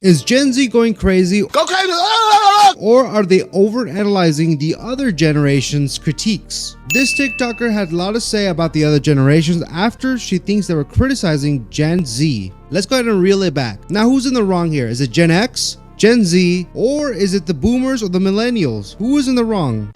Is Gen Z going crazy? Go crazy! Or are they overanalyzing the other generation's critiques? This TikToker had a lot to say about the other generations after she thinks they were criticizing Gen Z. Let's go ahead and reel it back. Now, who's in the wrong here? Is it Gen X, Gen Z, or is it the boomers or the millennials? Who is in the wrong?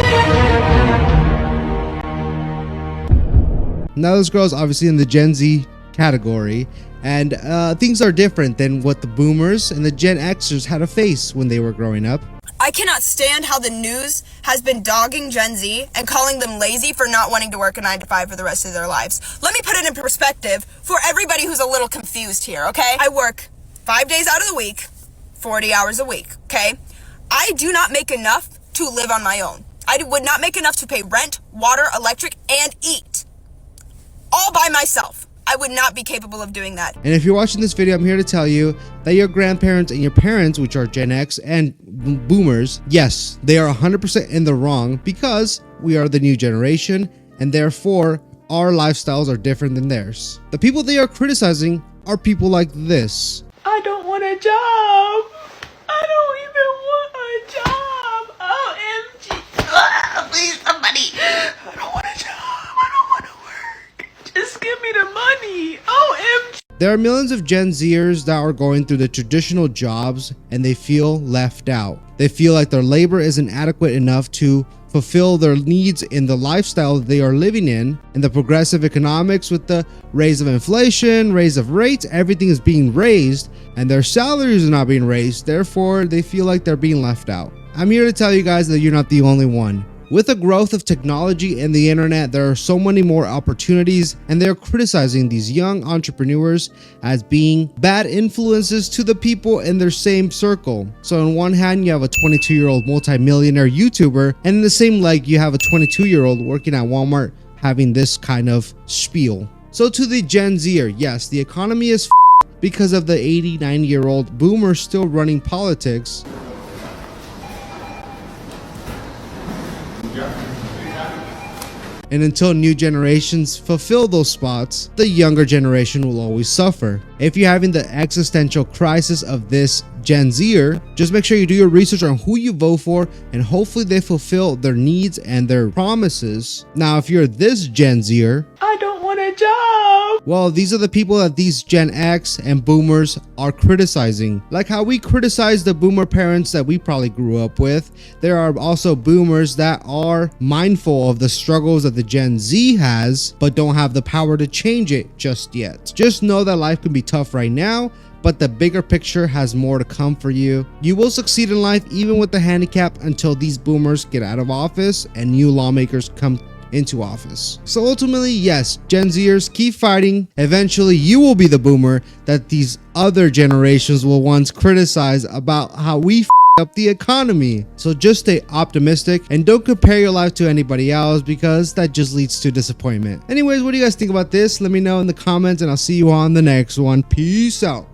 Now, this girl is obviously in the Gen Z category, and things are different than what the boomers and the Gen Xers had to face when they were growing up. I cannot stand how the news has been dogging Gen Z and calling them lazy for not wanting to work a 9-to-5 for the rest of their lives. Let me put it in perspective for everybody who's a little confused here, okay? I work 5 days out of the week, 40 hours a week, okay? I do not make enough to live on my own. I would not make enough to pay rent, water, electric, and eat. All by myself. I would not be capable of doing that. And if you're watching this video, I'm here to tell you that your grandparents and your parents, which are Gen X and boomers, yes, they are 100% in the wrong because we are the new generation and therefore our lifestyles are different than theirs. The people they are criticizing are people like this. I don't want a job. I don't even want a job. OMG. Please, somebody. I don't want a job. I don't want to work. Just give me the money. OMG. There are millions of Gen Zers that are going through the traditional jobs and they feel left out. They feel like their labor isn't adequate enough to fulfill their needs in the lifestyle that they are living in. And the progressive economics with the raise of inflation, raise of rates, everything is being raised and their salaries are not being raised. Therefore, they feel like they're being left out. I'm here to tell you guys that you're not the only one. With the growth of technology and the internet, there are so many more opportunities, and they're criticizing these young entrepreneurs as being bad influences to the people in their same circle. So on one hand, you have a 22-year-old multi-millionaire YouTuber, and in the same leg, you have a 22-year-old working at Walmart having this kind of spiel. So to the Gen Zer, yes, the economy is because of the 89-year-old boomer still running politics. And until new generations fulfill those spots, the younger generation will always suffer. If you're having the existential crisis of this Gen Zer, just make sure you do your research on who you vote for and hopefully they fulfill their needs and their promises. Now, if you're this Gen Zer, I don't want a job. well, these are the people that these Gen X and boomers are criticizing. Like how we criticize the boomer parents that we probably grew up with, there are also boomers that are mindful of the struggles that the Gen Z has, but don't have the power to change it just yet. Just know that life can be tough right now, but the bigger picture has more to come for you. You will succeed in life even with the handicap until these boomers get out of office and new lawmakers come into office. So ultimately, yes, Gen Zers, keep fighting. Eventually, you will be the boomer that these other generations will once criticize about how we up the economy. So just stay optimistic and don't compare your life to anybody else because that just leads to disappointment. Anyways, what do you guys think about this? Let me know in the comments and I'll see you on the next one. Peace out.